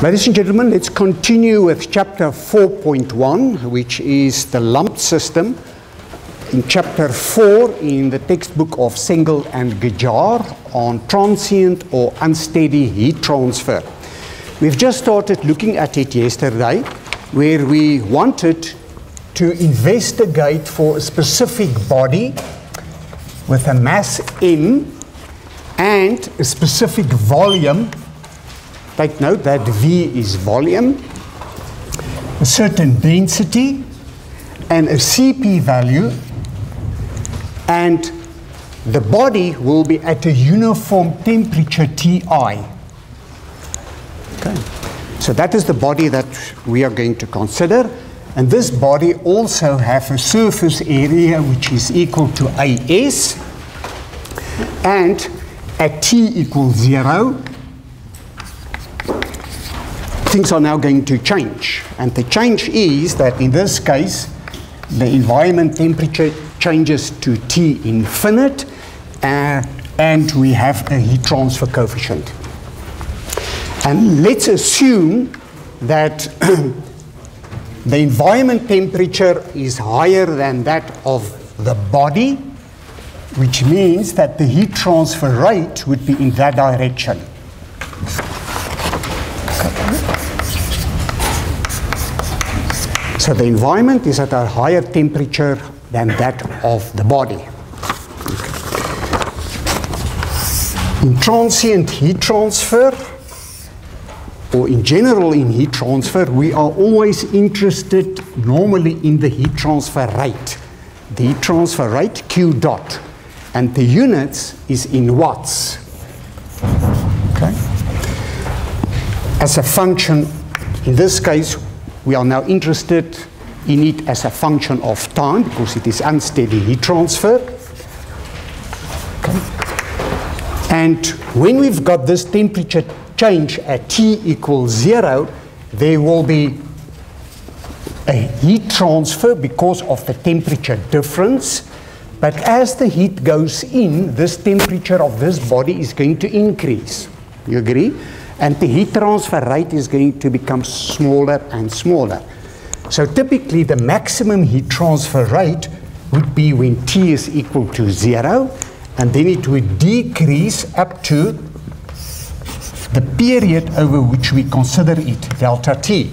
Ladies and gentlemen, let's continue with chapter 4.1, which is the lumped system. In chapter 4 in the textbook of Cengel and Ghajar on transient or unsteady heat transfer. We've just started looking at it yesterday, where we wanted to investigate for a specific body with a mass M and a specific volume. Take note that V is volume, a certain density, and a CP value, and the body will be at a uniform temperature Ti. Okay. So that is the body that we are going to consider, and this body also has a surface area which is equal to AS, and at T equals 0, things are now going to change. And the change is that in this case, the environment temperature changes to T infinite, and we have a heat transfer coefficient. And let's assume that the environment temperature is higher than that of the body, which means that the heat transfer rate would be in that direction. So the environment is at a higher temperature than that of the body. Okay. In transient heat transfer, or in general in heat transfer, we are always interested normally in the heat transfer rate. The heat transfer rate, Q dot, and the units is in watts. Okay. As a function, in this case, we are now interested in it as a function of time because it is unsteady heat transfer. Okay. And when we've got this temperature change at T equals 0, there will be a heat transfer because of the temperature difference. But as the heat goes in, this temperature of this body is going to increase. You agree? And the heat transfer rate is going to become smaller and smaller. So typically the maximum heat transfer rate would be when T is equal to 0, and then it would decrease up to the period over which we consider it delta T.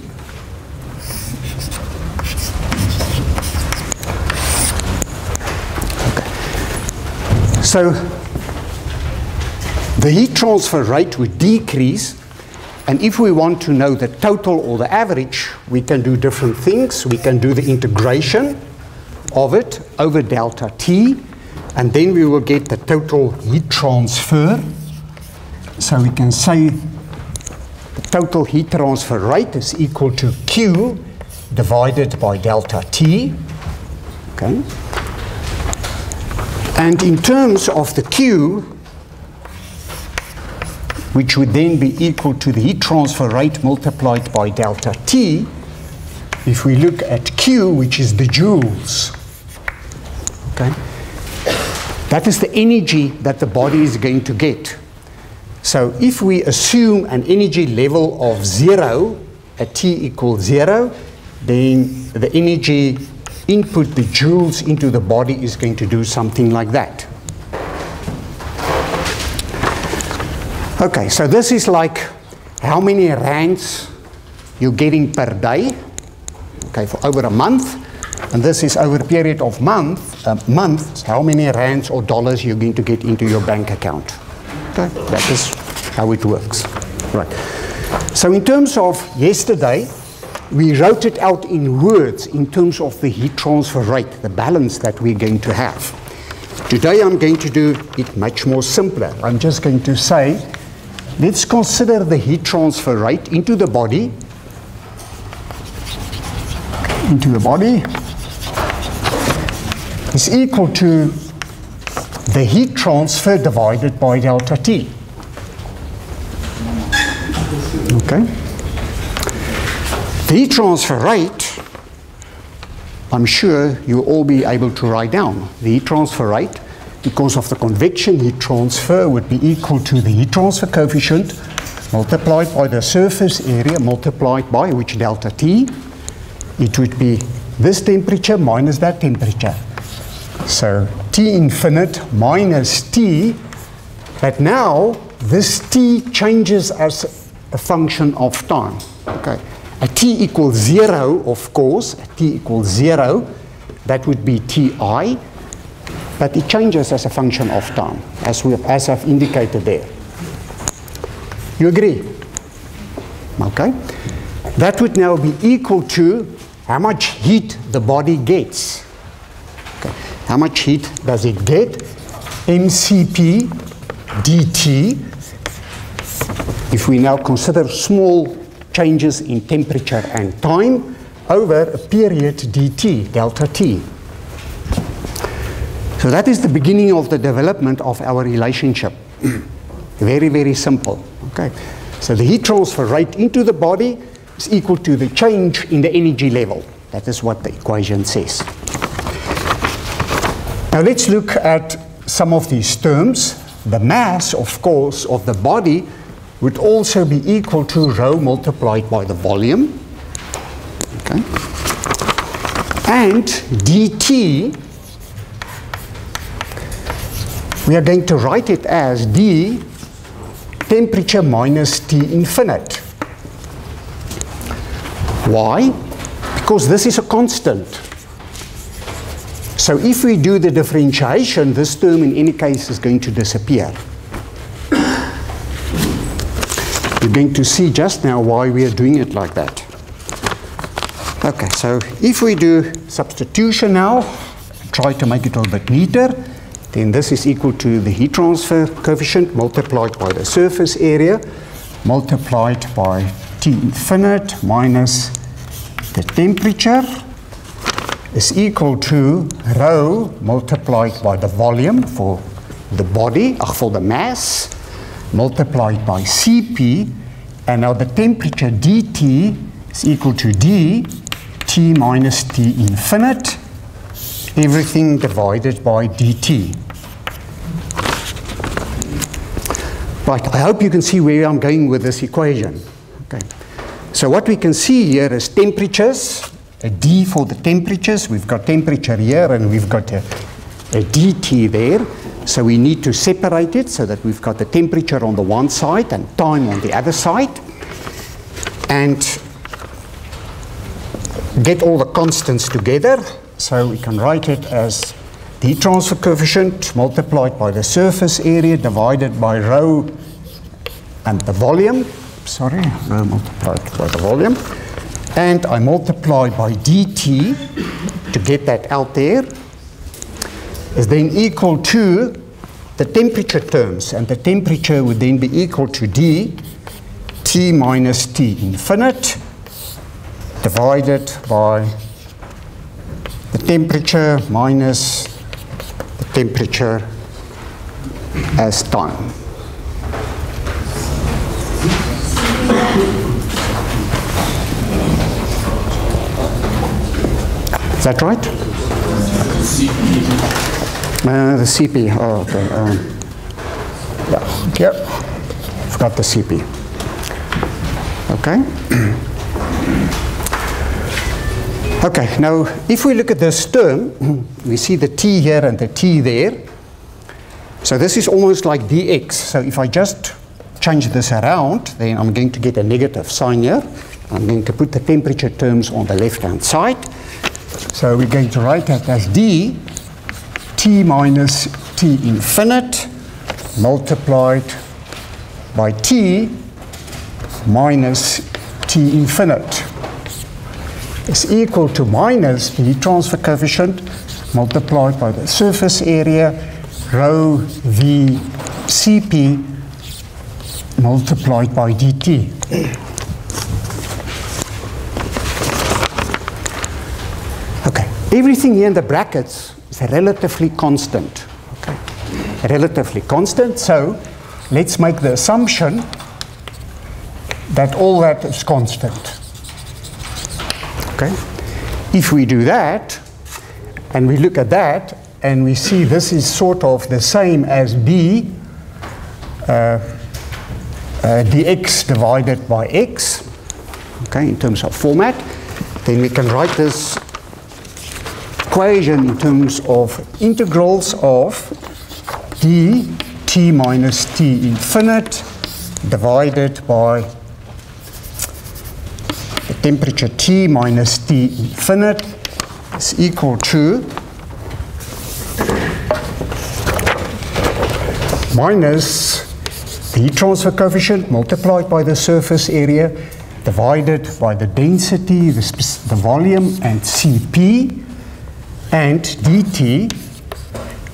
Okay. So the heat transfer rate would decrease, and if we want to know the total or the average, we can do different things. We can do the integration of it over delta T, and then we will get the total heat transfer. So we can say the total heat transfer rate is equal to Q divided by delta T. Okay. And in terms of the Q, which would then be equal to the heat transfer rate multiplied by delta T, if we look at Q, which is the joules, okay, that is the energy that the body is going to get. So if we assume an energy level of 0 at T equals 0, then the energy input, the joules into the body, is going to do something like that. Okay, so this is like how many rands you're getting per day, okay, for over a month, and this is over a period of months, how many rands or dollars you're going to get into your bank account. Okay, that is how it works. Right. So in terms of yesterday, we wrote it out in words in terms of the heat transfer rate, the balance that we're going to have. Today I'm going to do it much more simpler. I'm just going to say, let's consider the heat transfer rate into the body. Is equal to the heat transfer divided by delta T. Okay. The heat transfer rate, I'm sure you'll all be able to write down. The heat transfer rate, because of the convection heat transfer, would be equal to the heat transfer coefficient multiplied by the surface area multiplied by which delta T. It would be this temperature minus that temperature. So T infinite minus T, but now this T changes as a function of time. Okay. A T equals 0, of course, a T equals 0, that would be Ti, but it changes as a function of time, as I've indicated there. You agree? Okay. That would now be equal to how much heat the body gets. Okay. How much heat does it get? mCp dt. If we now consider small changes in temperature and time over a period dt, delta T. So that is the beginning of the development of our relationship. Very, very simple. Okay. So the heat transfer rate into the body is equal to the change in the energy level. That is what the equation says. Now let's look at some of these terms. The mass, of course, of the body would also be equal to rho multiplied by the volume. Okay. And dt, we are going to write it as d temperature minus T infinite. Why? Because this is a constant. So if we do the differentiation, this term in any case is going to disappear. You're going to see just now why we are doing it like that. Okay, so if we do substitution now, try to make it a little bit neater, then this is equal to the heat transfer coefficient multiplied by the surface area multiplied by T infinite minus the temperature is equal to rho multiplied by the volume for the body, for the mass, multiplied by Cp, and now the temperature dt is equal to d T minus T infinite, everything divided by dt. Right, I hope you can see where I'm going with this equation. Okay. So what we can see here is temperatures, a d for the temperatures. We've got temperature here and we've got a dt there. So we need to separate it so that we've got the temperature on the one side and time on the other side. And get all the constants together. So we can write it as the heat transfer coefficient multiplied by the surface area divided by rho and the volume. Sorry, rho multiplied by the volume. And I multiply by dt to get that out there is then equal to the temperature terms. And the temperature would then be equal to d T minus T infinite divided by the temperature minus the temperature as time. Is that right? The CP. Oh, okay. Yeah, here. Forgot the CP. Okay. Okay, now if we look at this term, we see the t here and the t there. So this is almost like dx. So if I just change this around, then I'm going to get a negative sign here. I'm going to put the temperature terms on the left-hand side. So we're going to write that as d T minus T infinite multiplied by T minus T infinite is equal to minus the heat transfer coefficient multiplied by the surface area rho V Cp multiplied by dt. Okay, everything here in the brackets is relatively constant. Okay, relatively constant. So let's make the assumption that all that is constant. Okay, if we do that and we look at that and we see this is sort of the same as B dx divided by x, okay, in terms of format. Then we can write this equation in terms of integrals of dt minus t infinite divided by the temperature T minus T infinite is equal to minus the heat transfer coefficient multiplied by the surface area divided by the density, the volume, and Cp and dt.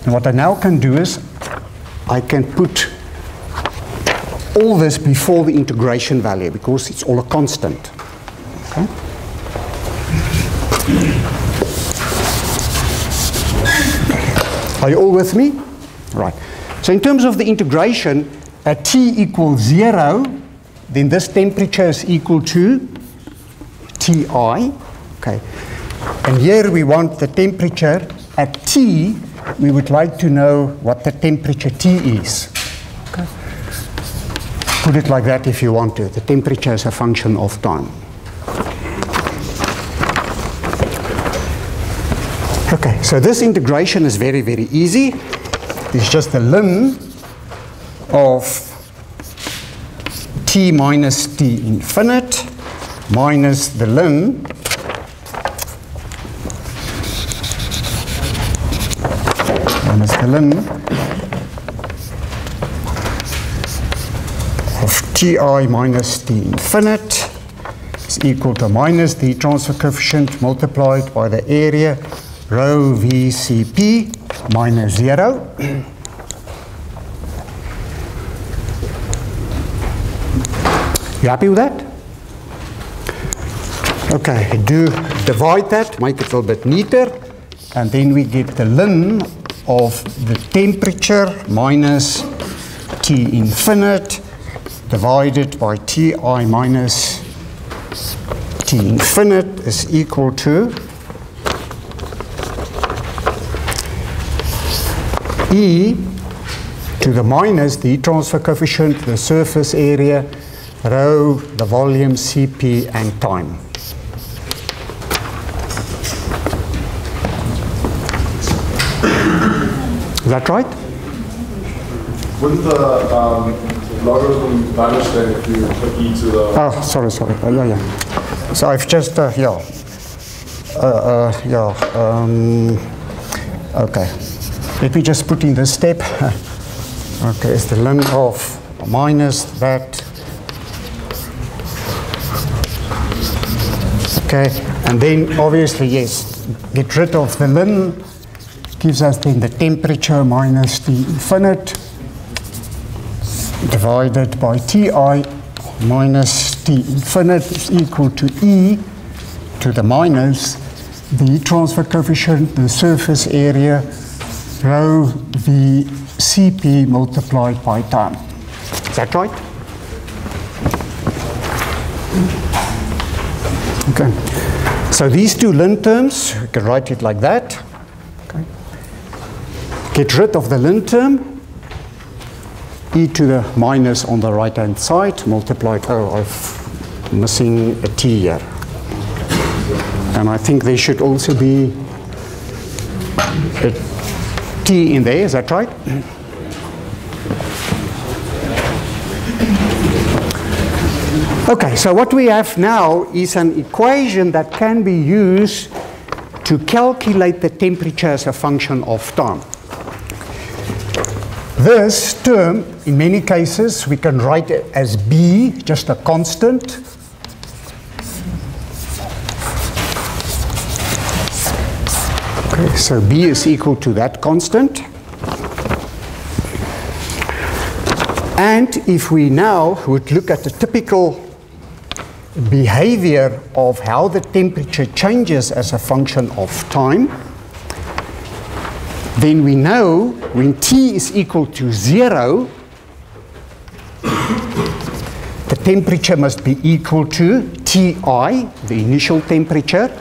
And what I now can do is I can put all this before the integration value because it's all a constant. Okay. Are you all with me? Right. So in terms of the integration, at T equals 0, then this temperature is equal to Ti. Okay. And here we want the temperature at T. We would like to know what the temperature T is. Okay. Put it like that if you want to. The temperature is a function of time. Okay, so this integration is very, very easy. It's just the ln of T minus T infinite minus the ln of Ti minus T infinite is equal to minus the transfer coefficient multiplied by the area rho VCP minus 0. You happy with that? Okay, do divide that, make it a little bit neater, and then we get the ln of the temperature minus T infinite divided by Ti minus T infinite is equal to E to the minus the heat transfer coefficient, the surface area, rho, the volume, Cp, and time. Is that right? Wouldn't the logarithm vanish then if you put E to the... Oh, sorry. Yeah. So I've just, okay. Let me just put in this step. Okay, it's the ln of minus that. Okay, and then obviously, yes, get rid of the ln. Gives us then the temperature minus T infinite divided by Ti minus T infinite is equal to E to the minus the transfer coefficient, the surface area, rho V Cp multiplied by time. Is that right? Okay. So these two ln terms, we can write it like that. Okay. Get rid of the ln term, e to the minus on the right hand side, multiplied, I'm missing a t here. And I think there should also be a t in there, is that right? Okay, so what we have now is an equation that can be used to calculate the temperature as a function of time. This term, in many cases, we can write it as B, just a constant. Okay, so B is equal to that constant. And if we now would look at the typical behavior of how the temperature changes as a function of time, then we know when T is equal to 0, the temperature must be equal to Ti, the initial temperature,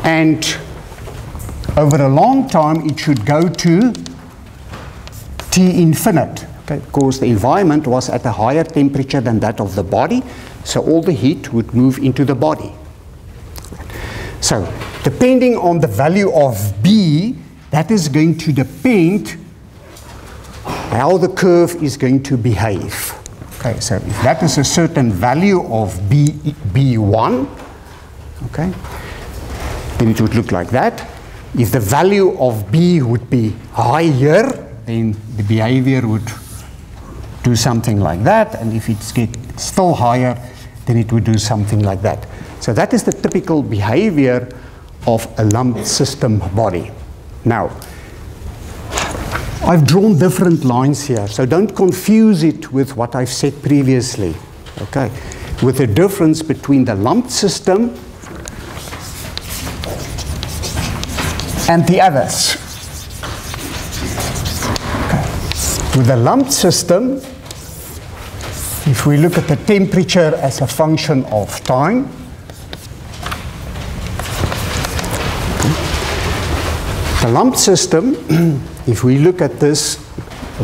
and over a long time it should go to T infinite, Okay, because the environment was at a higher temperature than that of the body, so all the heat would move into the body. So, depending on the value of B, that is going to depend how the curve is going to behave. Okay, so if that is a certain value of B1, okay, then it would look like that. If the value of B would be higher, then the behavior would do something like that, and if it gets still higher, then it would do something like that. So that is the typical behavior of a lumped system body. Now, I've drawn different lines here, so don't confuse it with what I've said previously, okay, with the difference between the lumped system and the others. Okay. With the lumped system, if we look at the temperature as a function of time, the lumped system, if we look at this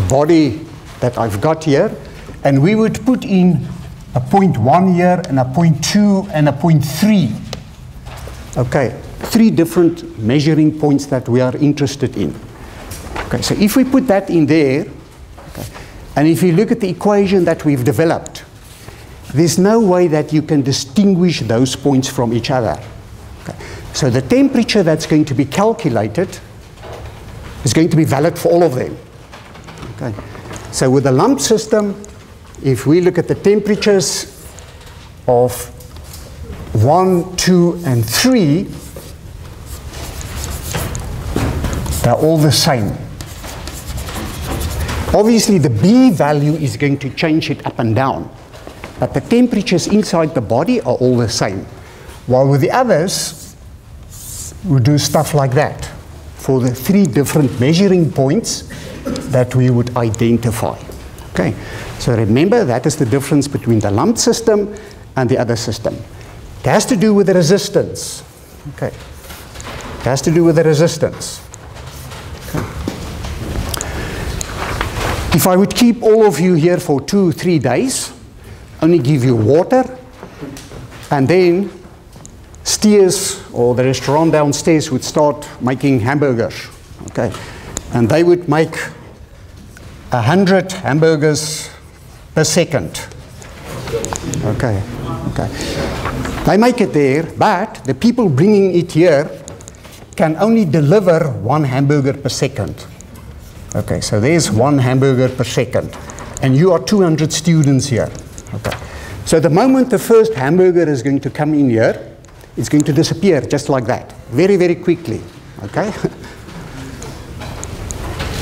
body that I've got here, and we would put in a 0.1 here, and a 0.2, and a 0.3. Okay, 3 different measuring points that we are interested in. Okay, so if we put that in there, okay, and if you look at the equation that we've developed, there's no way that you can distinguish those points from each other. Okay. So the temperature that's going to be calculated is going to be valid for all of them. Okay. So with the lumped system, if we look at the temperatures of 1, 2, and 3, they're all the same. Obviously, the B value is going to change it up and down, but the temperatures inside the body are all the same. While with the others, we do stuff like that for the 3 different measuring points that we would identify. Okay, so remember that is the difference between the lumped system and the other system. It has to do with the resistance. Okay, it has to do with the resistance. Okay. If I would keep all of you here for 2-3 days, only give you water, and then Steers or the restaurant downstairs would start making hamburgers, okay, and they would make 100 hamburgers per second. Okay, okay. They make it there, but the people bringing it here can only deliver 1 hamburger per second. Okay, so there's 1 hamburger per second, and you are 200 students here. Okay, so the moment the first hamburger is going to come in here, it's going to disappear just like that, very, very quickly. Okay,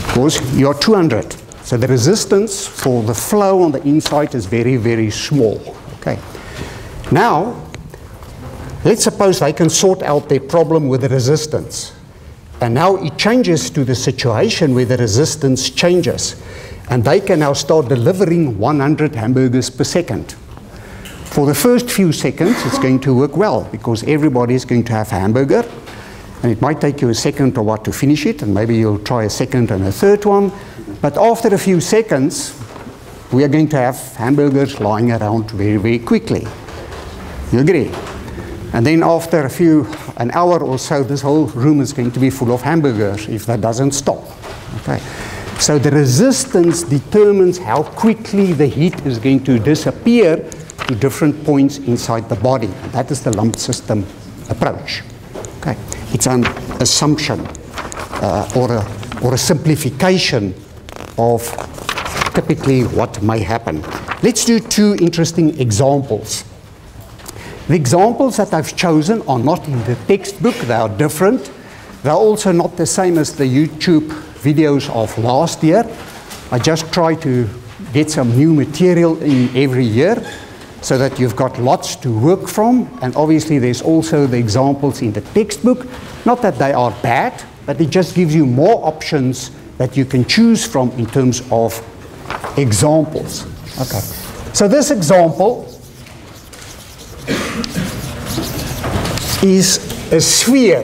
because you are 200, so the resistance for the flow on the inside is very, very small. Okay, now let's suppose they can sort out their problem with the resistance. And now it changes to the situation where the resistance changes. And they can now start delivering 100 hamburgers per second. For the first few seconds, it's going to work well, because everybody is going to have a hamburger. And it might take you a second or what to finish it, and maybe you'll try a second and a third one. But after a few seconds, we are going to have hamburgers lying around very, very quickly. You agree? And then after an hour or so, this whole room is going to be full of hamburgers if that doesn't stop. Okay. So the resistance determines how quickly the heat is going to disappear to different points inside the body. That is the lumped system approach. Okay. It's an assumption or a simplification of typically what may happen. Let's do 2 interesting examples. The examples that I've chosen are not in the textbook, they are different. They're also not the same as the YouTube videos of last year. I just try to get some new material in every year so that you've got lots to work from. And obviously there's also the examples in the textbook. Not that they are bad, but it just gives you more options that you can choose from in terms of examples. Okay. So this example is a sphere.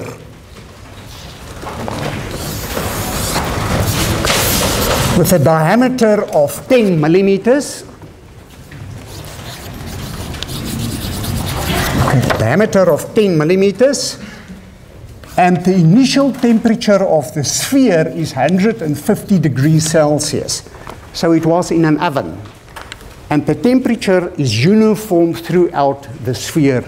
with a diameter of 10 millimeters. Okay, diameter of 10 millimeters. And the initial temperature of the sphere is 150 degrees Celsius. So it was in an oven. And the temperature is uniform throughout the sphere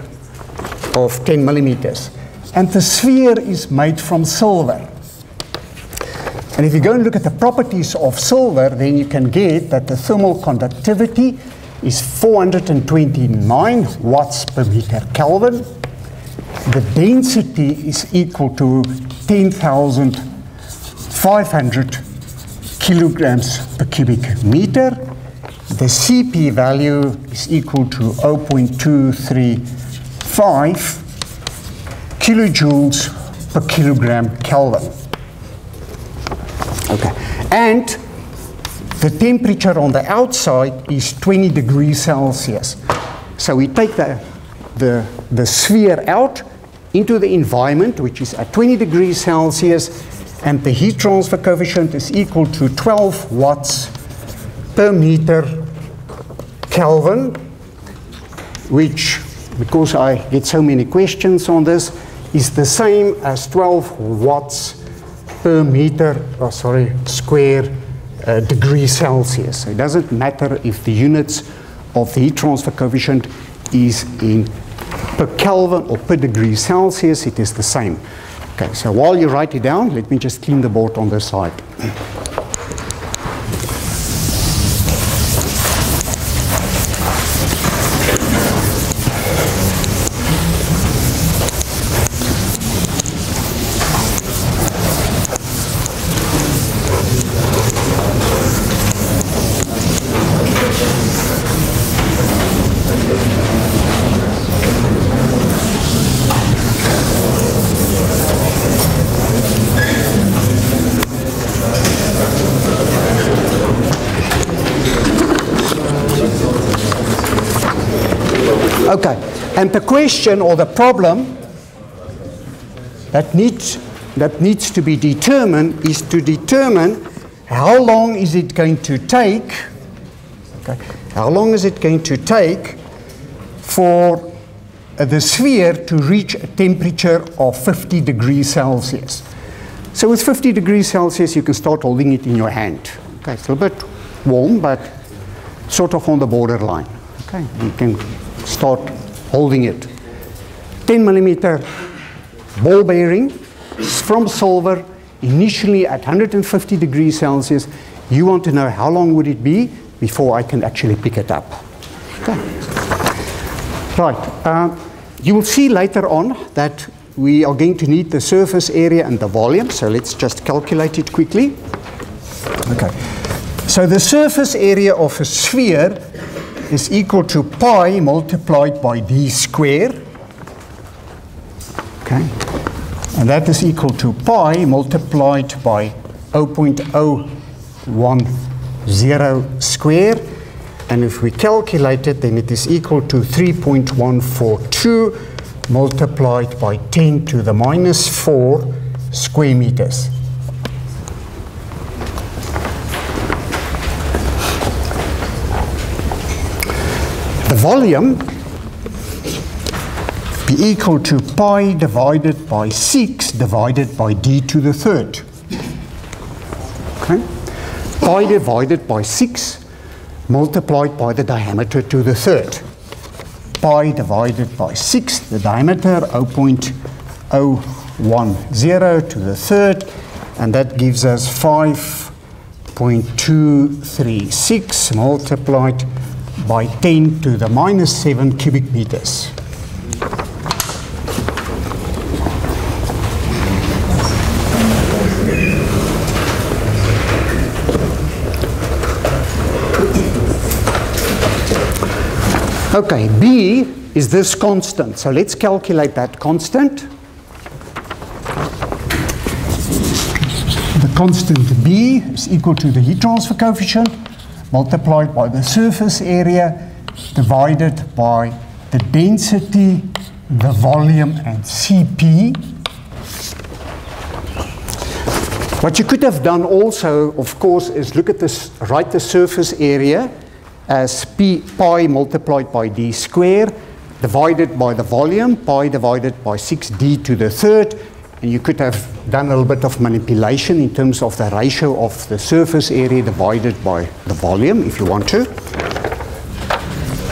of 10 millimeters. And the sphere is made from silver. And if you go and look at the properties of silver, then you can get that the thermal conductivity is 429 watts per meter Kelvin. The density is equal to 10,500 kilograms per cubic meter. The Cp value is equal to 0.235 kilojoules per kilogram Kelvin. Okay, and the temperature on the outside is 20 degrees Celsius. So we take the sphere out into the environment, which is at 20 degrees Celsius, and the heat transfer coefficient is equal to 12 watts per meter Kelvin, which, because I get so many questions on this, is the same as 12 watts per meter, square degree Celsius. So it doesn't matter if the units of the heat transfer coefficient is in per Kelvin or per degree Celsius, it is the same. Okay, so while you write it down, let me just clean the board on this side. Okay, and the question or the problem that needs to be determined is to determine how long is it going to take, okay, how long is it going to take for the sphere to reach a temperature of 50 degrees Celsius. So with 50 degrees Celsius, you can start holding it in your hand. Okay, it's a little bit warm, but sort of on the borderline. Okay, you can start holding it. 10 millimeter ball bearing from silver, initially at 150 degrees Celsius. You want to know how long would it be before I can actually pick it up. Okay. Right, you will see later on that we are going to need the surface area and the volume, so let's just calculate it quickly. Okay, so the surface area of a sphere is equal to pi multiplied by d square. Okay, and that is equal to pi multiplied by 0.010 square. And if we calculate it, then it is equal to 3.142 multiplied by 10 to the minus 4 square meters. The volume be equal to pi divided by 6 divided by d to the third. Okay? Pi divided by 6 multiplied by the diameter to the third. Pi divided by 6, the diameter 0.010 to the third, and that gives us 5.236 multiplied by 10 to the minus 7 cubic meters. Okay, B is this constant. So let's calculate that constant. The constant B is equal to the heat transfer coefficient multiplied by the surface area divided by the density, the volume, and Cp. What you could have done also, of course, is look at this, write the surface area as pi multiplied by d squared divided by the volume, pi divided by 6d to the third. And you could have done a little bit of manipulation in terms of the ratio of the surface area divided by the volume, if you want to.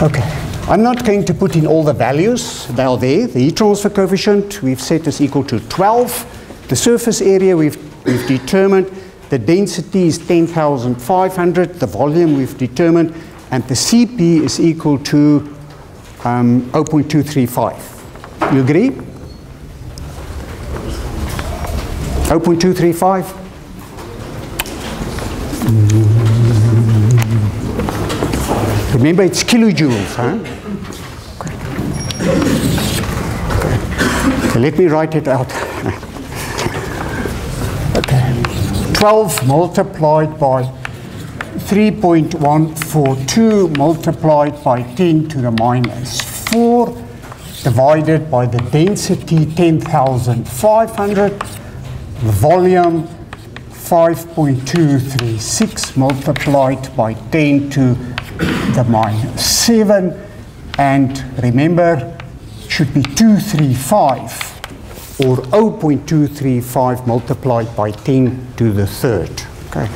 Okay, I'm not going to put in all the values. They are there. The heat transfer coefficient we've set is equal to 12. The surface area we've determined. The density is 10,500. The volume we've determined. And the CP is equal to 0.235. You agree? 0.235. Remember, it's kilojoules, huh? Okay. So let me write it out. Okay. 12 multiplied by 3.142 multiplied by 10 to the minus 4 divided by the density 10,500. The volume 5.236 multiplied by 10 to the minus 7, and remember it should be 235 or 0.235 multiplied by 10 to the third. Okay.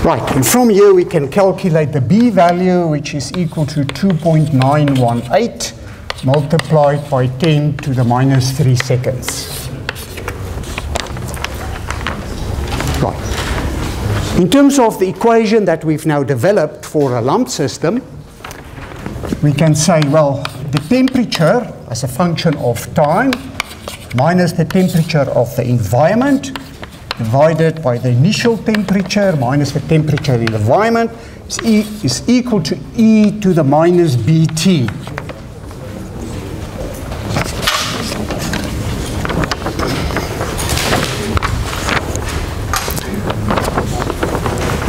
Right, and from here we can calculate the B value, which is equal to 2.918 multiplied by 10 to the minus 3 seconds. Right. In terms of the equation that we've now developed for a lump system, we can say, well, the temperature as a function of time minus the temperature of the environment divided by the initial temperature minus the temperature in the environment is equal to E to the minus BT.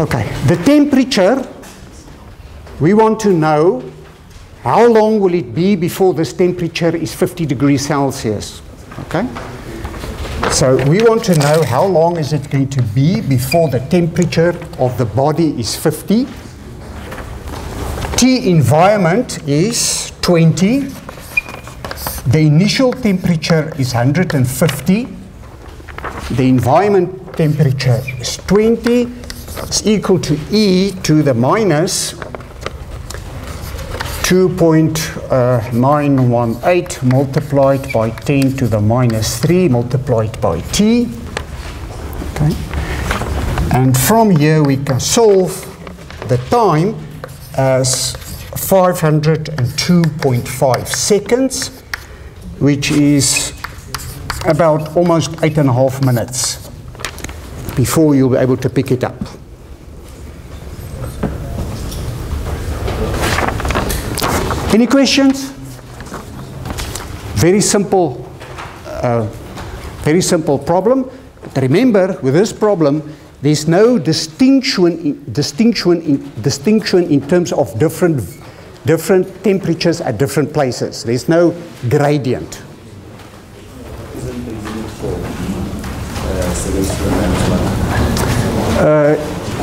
Okay, the temperature, we want to know how long will it be before this temperature is 50 degrees Celsius. Okay, so we want to know how long is it going to be before the temperature of the body is 50. T environment is 20. The initial temperature is 150. The environment temperature is 20. It's equal to E to the minus 2.918 multiplied by 10 to the minus 3 multiplied by T. Okay. And from here we can solve the time as 502.5 seconds, which is about almost 8.5 minutes before you'll be able to pick it up. Any questions? Very simple problem. But remember, with this problem, there's no distinction in terms of different temperatures at different places. There's no gradient.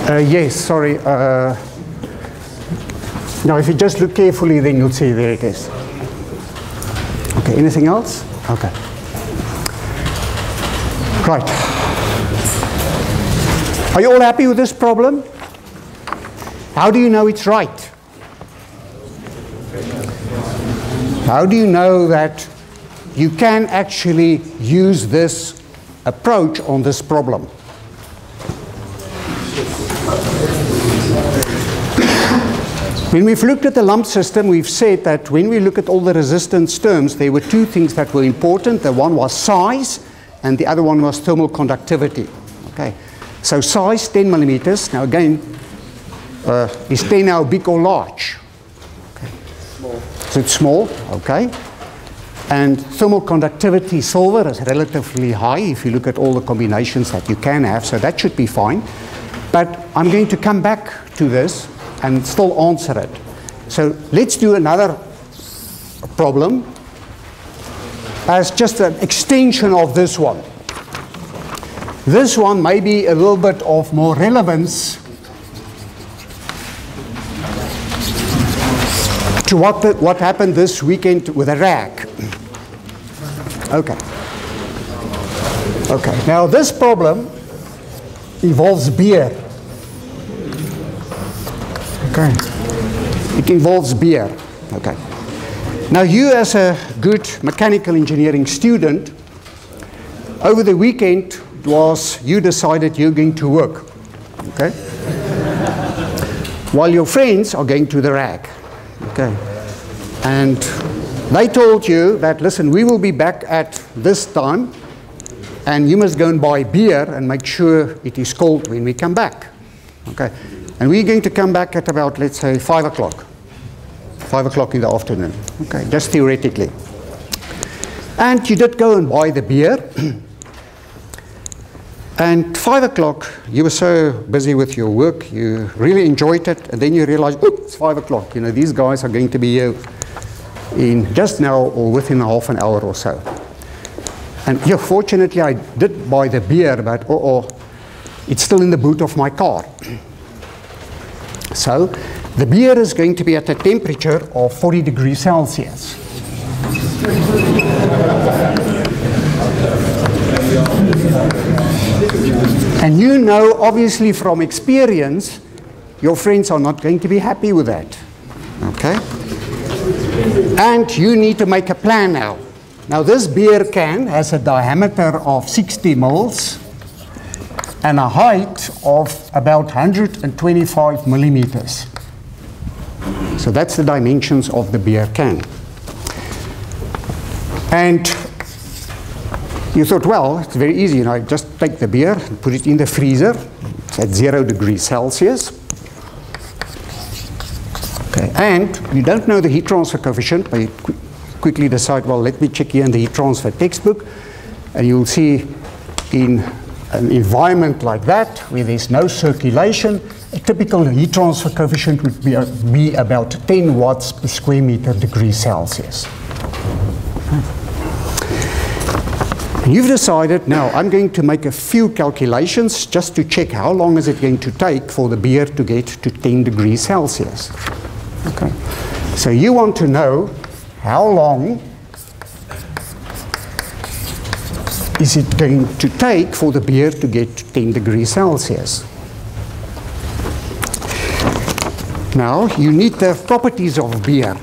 Yes, sorry. Now, if you just look carefully, then you'll see there it is. Okay, anything else? Okay. Right. Are you all happy with this problem? How do you know it's right? How do you know that you can actually use this approach on this problem? When we've looked at the lump system, we've said that when we look at all the resistance terms, there were two things that were important. The one was size, and the other one was thermal conductivity. Okay, so size 10 millimeters. Now again, is 10 now big or large? Okay. Small. So it's small. Okay. And thermal conductivity silver is relatively high if you look at all the combinations that you can have. So that should be fine. But I'm going to come back to this and still answer it. So let's do another problem as just an extension of this one. This one may be a little bit of more relevance to what happened this weekend with Iraq. Okay. Okay, now this problem involves beer. Okay, it involves beer. Okay. Now you as a good mechanical engineering student, over the weekend you decided you're going to work. Okay. While your friends are going to the rack. Okay. And they told you that, listen, we will be back at this time, and you must go and buy beer and make sure it is cold when we come back. Okay. And we're going to come back at about, let's say, 5 o'clock. 5 o'clock in the afternoon. Okay, just theoretically. And you did go and buy the beer. And 5 o'clock, you were so busy with your work, you really enjoyed it, and then you realized, oh, it's 5 o'clock. You know, these guys are going to be here in just now or within half an hour or so. And yeah, fortunately, I did buy the beer, but it's still in the boot of my car. So the beer is going to be at a temperature of 40 degrees Celsius. And you know, obviously from experience, your friends are not going to be happy with that. Okay? And you need to make a plan now. Now this beer can has a diameter of 60 mils and a height of about 125 millimeters. So that's the dimensions of the beer can. And you thought, well, it's very easy, you know, just take the beer and put it in the freezer. It's at 0 degrees Celsius. Okay, and you don't know the heat transfer coefficient, but you quickly decide, well, let me check here in the heat transfer textbook, and you'll see in an environment like that, where there's no circulation, a typical heat transfer coefficient would be about 10 watts per square meter degree Celsius. And you've decided, now I'm going to make a few calculations just to check how long is it going to take for the beer to get to 10 degrees Celsius. Okay. So you want to know how long is it going to take for the beer to get to 10 degrees Celsius. Now, you need the properties of beer,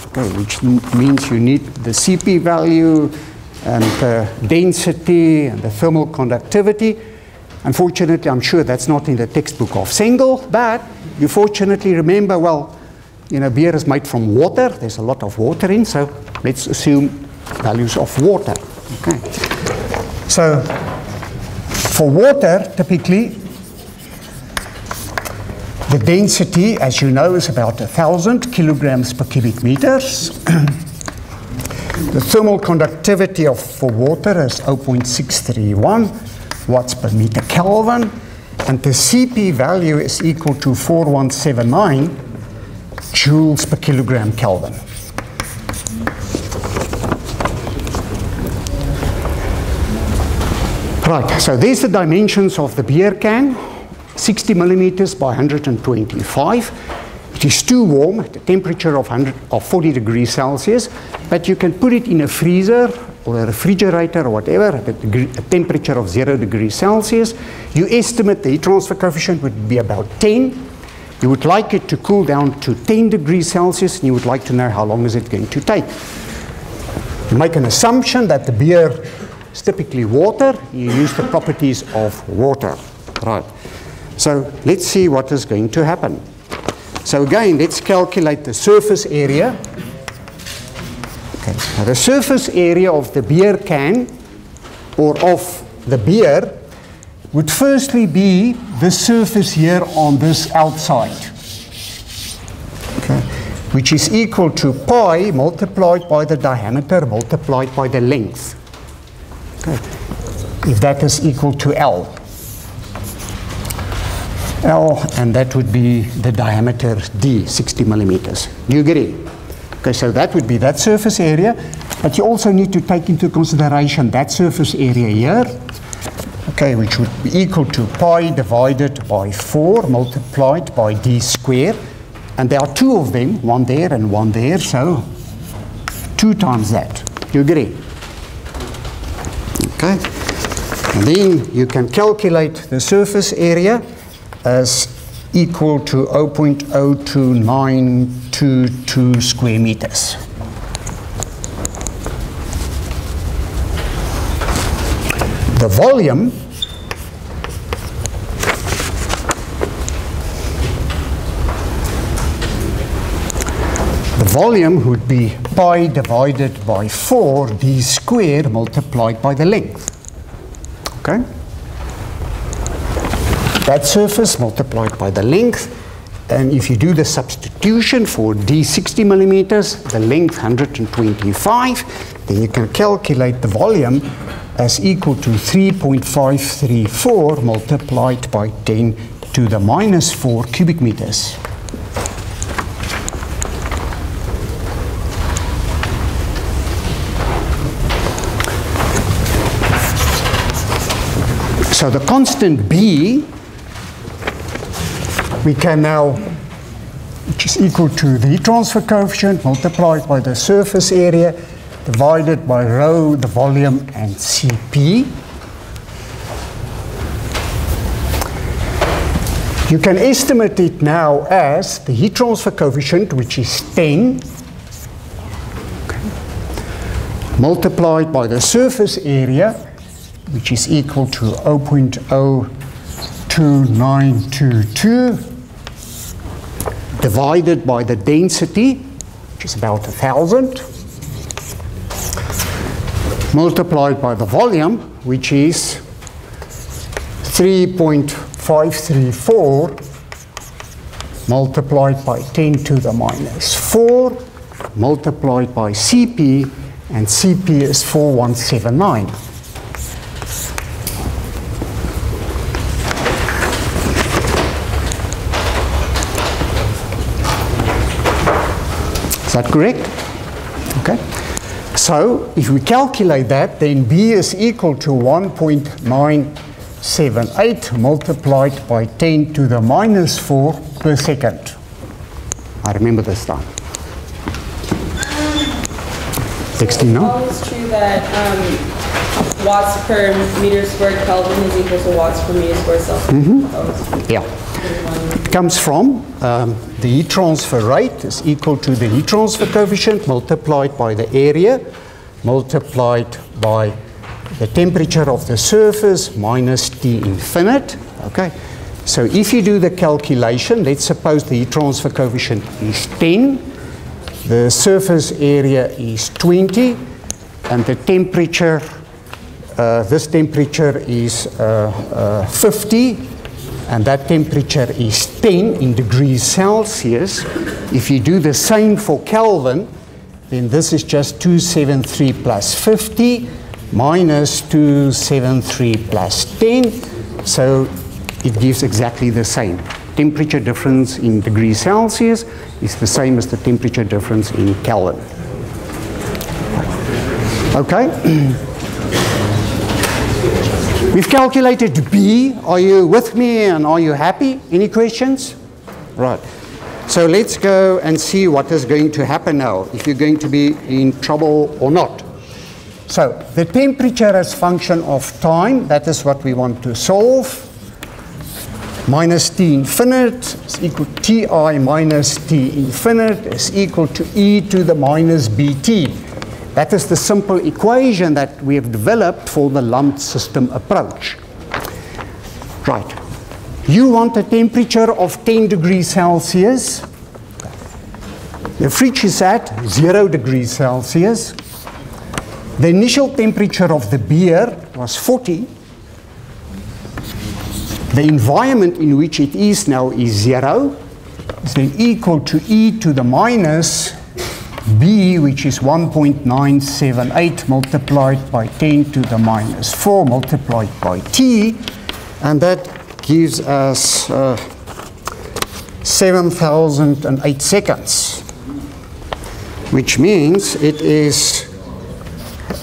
okay, which means you need the CP value and the density and the thermal conductivity. Unfortunately, I'm sure that's not in the textbook of Cengel, but you fortunately remember, well, you know, beer is made from water. There's a lot of water in, so let's assume values of water. Okay. So for water, typically, the density, as you know, is about 1,000 kilograms per cubic meters. The thermal conductivity for water is 0.631 watts per meter Kelvin, and the CP value is equal to 4179 joules per kilogram Kelvin. Right, so there's the dimensions of the beer can, 60 millimeters by 125. It is too warm at a temperature of 40 degrees Celsius, but you can put it in a freezer or a refrigerator or whatever at a temperature of 0 degrees Celsius. You estimate the heat transfer coefficient would be about 10. You would like it to cool down to 10 degrees Celsius, and you would like to know how long is it going to take. You make an assumption that the beer is typically water. You use the properties of water. Right. So let's see what is going to happen. So again, let's calculate the surface area. Okay. Now the surface area of the beer can, or of the beer, would firstly be the surface here on this outside, okay, which is equal to pi multiplied by the diameter multiplied by the length. Okay. If that is equal to L, and that would be the diameter D, 60 millimeters. Do you get it? Okay, so that would be that surface area, but you also need to take into consideration that surface area here. okay, which would be equal to pi divided by 4 multiplied by d squared. And there are two of them, one there and one there, so 2 times that. You agree? Okay. And then you can calculate the surface area as equal to 0.02922 square meters. The volume would be pi divided by 4 d squared multiplied by the length. Okay? That surface multiplied by the length, and if you do the substitution for d 60 millimeters, the length 125, then you can calculate the volume as equal to 3.534 multiplied by 10 to the minus 4 cubic meters. So the constant B, we can now, which is equal to the heat transfer coefficient multiplied by the surface area divided by rho, the volume, and Cp. You can estimate it now as the heat transfer coefficient, which is 10, multiplied by the surface area, which is equal to 0.02922, divided by the density, which is about 1,000, multiplied by the volume, which is 3.534 multiplied by 10 to the minus 4, multiplied by Cp, and Cp is 4179. Is that correct? Okay. So if we calculate that, then B is equal to 1.978 multiplied by 10 to the minus 4 per second. I remember this time. 16 now? It's always true that watts per meter squared Kelvin is equal to watts per meter squared Celsius. Yeah. It comes from the heat transfer rate is equal to the heat transfer coefficient multiplied by the area multiplied by the temperature of the surface minus T infinite. Okay. So if you do the calculation, let's suppose the heat transfer coefficient is 10, the surface area is 20, and the temperature, this temperature is 50, and that temperature is 10 in degrees Celsius. If you do the same for Kelvin, then this is just 273 plus 50 minus 273 plus 10. So it gives exactly the same. Temperature difference in degrees Celsius is the same as the temperature difference in Kelvin. Okay. We've calculated B. Are you with me and are you happy? Any questions? Right. So let's go and see what is going to happen now, if you're going to be in trouble or not. So the temperature as function of time, that is what we want to solve. Minus T infinite is equal to Ti minus T infinite is equal to e to the minus bt. That is the simple equation that we have developed for the lumped system approach. Right. You want a temperature of 10 degrees Celsius. The fridge is at 0 degrees Celsius. The initial temperature of the beer was 40. The environment in which it is now is 0. It's then equal to e to the minus B, which is 1.978 multiplied by 10 to the minus 4 multiplied by T, and that gives us 7,008 seconds, which means it is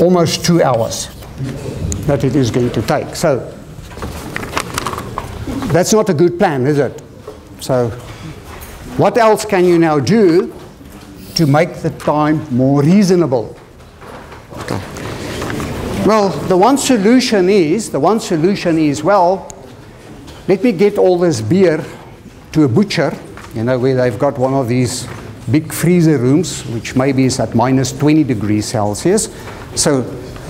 almost 2 hours that it is going to take. So That's not a good plan, is it? So what else can you now do to make the time more reasonable? Okay. Well, the one solution is, well, let me get all this beer to a butcher, you know, where they've got one of these big freezer rooms, which maybe is at minus 20 degrees Celsius. So,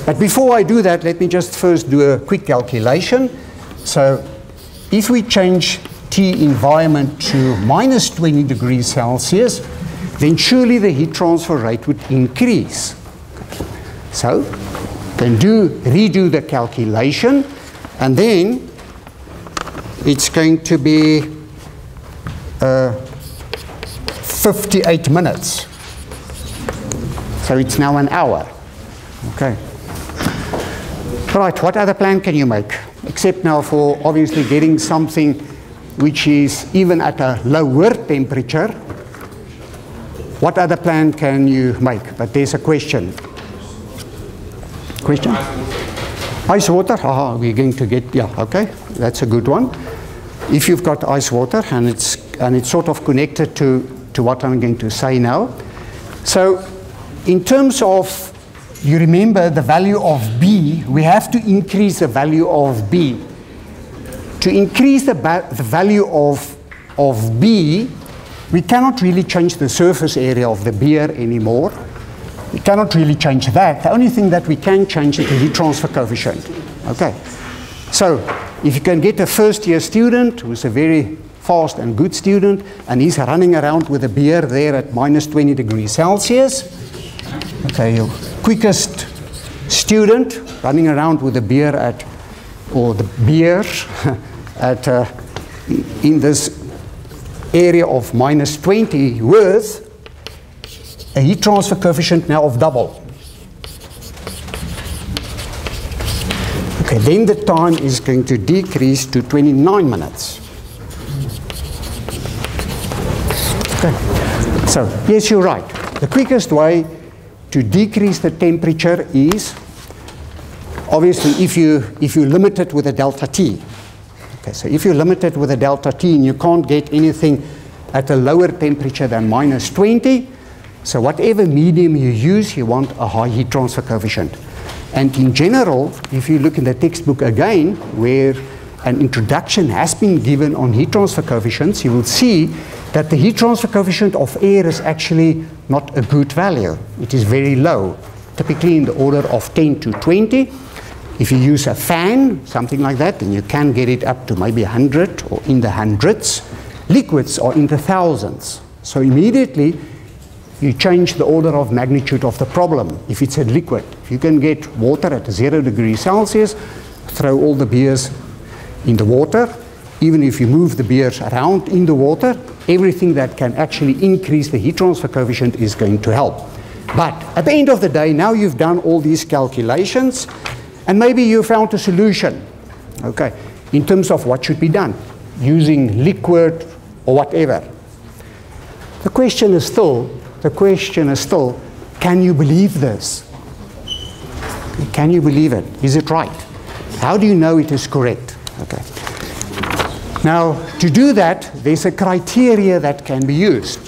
but before I do that, let me just first do a quick calculation. So, if we change T environment to minus 20 degrees Celsius, then surely the heat transfer rate would increase. So, then redo the calculation, and then it's going to be 58 minutes. So it's now an hour. Okay. Right, what other plan can you make? Except now for obviously getting something which is even at a lower temperature. What other plan can you make? But there's a question. Question? Ice water? Aha, we're going to get, yeah, okay. That's a good one. If you've got ice water and it's sort of connected to what I'm going to say now. So in terms of, you remember the value of B, we have to increase the value of B. To increase the value of B, we cannot really change the surface area of the beer anymore. We cannot really change that. The only thing that we can change is the heat transfer coefficient. Okay. So if you can get a first-year student who's a very fast and good student, and he's running around with a beer there at minus 20 degrees Celsius. Okay, your quickest student running around with a beer at, or the beer at, in this area of minus 20 with a heat transfer coefficient now of double. Okay, then the time is going to decrease to 29 minutes. Okay. So, yes, you're right. The quickest way to decrease the temperature is, obviously, if you limit it with a delta T. Okay, so if you limit it with a delta T and you can't get anything at a lower temperature than minus 20, so whatever medium you use, you want a high heat transfer coefficient. And in general, if you look in the textbook again, where an introduction has been given on heat transfer coefficients, you will see that the heat transfer coefficient of air is actually not a good value. It is very low, typically in the order of 10 to 20. If you use a fan, something like that, then you can get it up to maybe 100 or in the hundreds. Liquids are in the thousands. So immediately, you change the order of magnitude of the problem. If it's a liquid, if you can get water at 0 degrees Celsius, throw all the beers in the water. Even if you move the beers around in the water, everything that can actually increase the heat transfer coefficient is going to help. But at the end of the day, now you've done all these calculations, and maybe you found a solution, okay, in terms of what should be done, using liquid or whatever. The question is still, can you believe this? Can you believe it? Is it right? How do you know it is correct? Okay. Now, to do that, there's a criteria that can be used.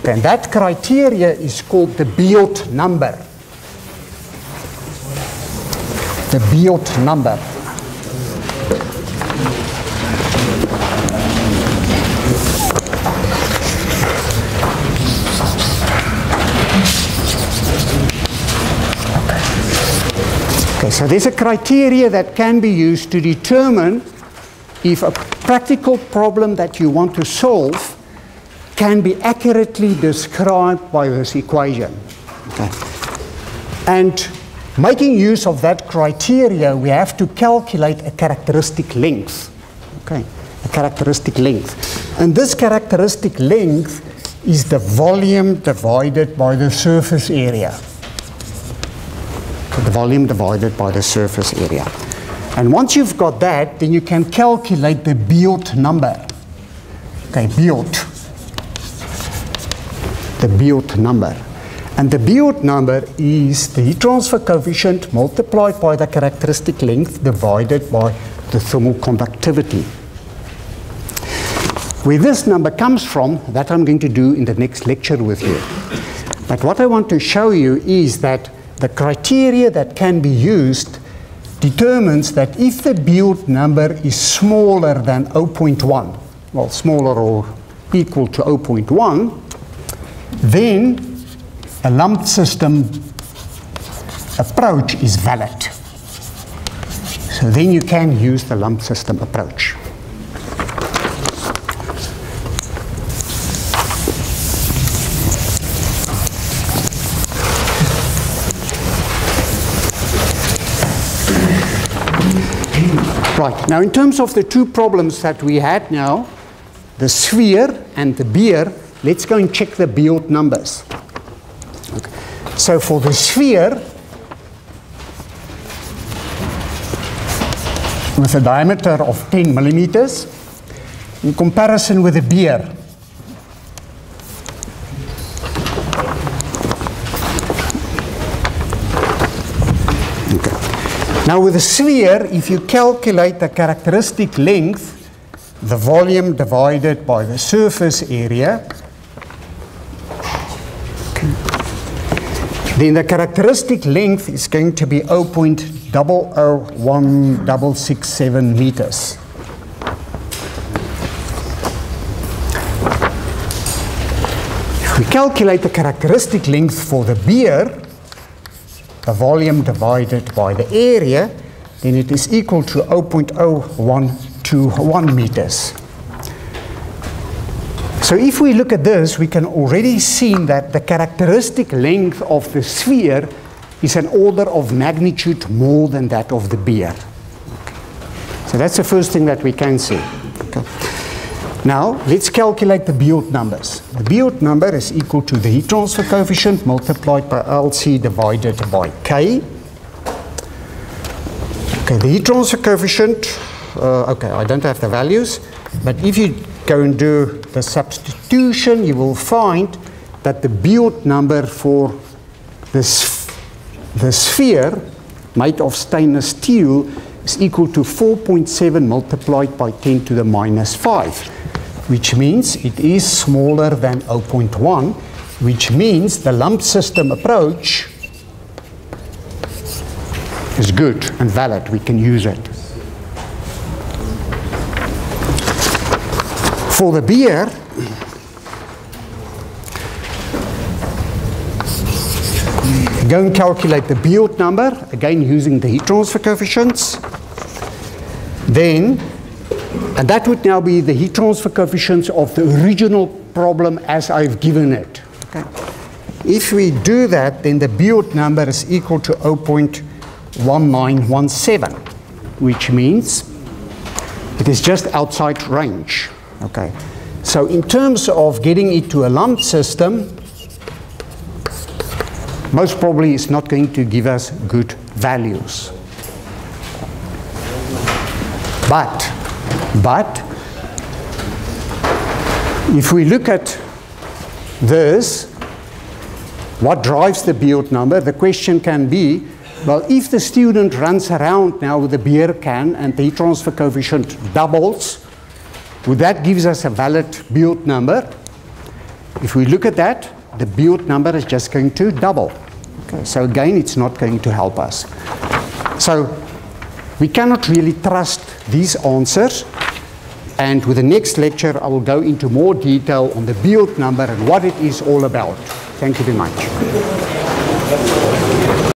And that criteria is called the Biot number. The Biot number. Okay, so there's a criteria that can be used to determine if a practical problem that you want to solve can be accurately described by this equation. Okay. And making use of that criteria, we have to calculate a characteristic length. Okay, a characteristic length. And this characteristic length is the volume divided by the surface area. The volume divided by the surface area. And once you've got that, then you can calculate the Biot number. Okay, Biot. The Biot number. And the Biot number is the heat transfer coefficient multiplied by the characteristic length divided by the thermal conductivity. Where this number comes from, that I'm going to do in the next lecture with you. But what I want to show you is that the criteria that can be used determines that if the Biot number is smaller than 0.1, well, smaller or equal to 0.1, then a lumped system approach is valid. So then you can use the lumped system approach. Right, now in terms of the two problems that we had now, the sphere and the beer, let's go and check the Biot numbers. Okay. So for the sphere, with a diameter of 10 millimeters, in comparison with the beer, now with the sphere, if you calculate the characteristic length, the volume divided by the surface area, then the characteristic length is going to be 0.001667 meters. If we calculate the characteristic length for the beer, the volume divided by the area, then it is equal to 0.0121 meters. So if we look at this, we can already see that the characteristic length of the sphere is an order of magnitude more than that of the beer. Okay. So that's the first thing that we can see. Okay. Now, let's calculate the Biot numbers. The Biot number is equal to the heat transfer coefficient multiplied by LC divided by K. Okay, the heat transfer coefficient, okay, I don't have the values, but if you go and do the substitution, you will find that the Biot number for the sphere made of stainless steel is equal to 4.7 multiplied by 10 to the minus 5. Which means it is smaller than 0.1, which means the lumped system approach is good and valid. We can use it. For the beer, go and calculate the Biot number, again using the heat transfer coefficients. Then, and that would now be the heat transfer coefficients of the original problem as I've given it. Okay. If we do that, then the Biot number is equal to 0.1917, which means it is just outside range. Okay. So in terms of getting it to a lumped system, most probably it's not going to give us good values. But if we look at this, what drives the Biot number, the question can be, well, if the student runs around now with a beer can and the heat transfer coefficient doubles, would that give us a valid Biot number? If we look at that, the Biot number is just going to double. Okay, so again, it's not going to help us. So we cannot really trust these answers. And with the next lecture, I will go into more detail on the Biot number and what it is all about. Thank you very much.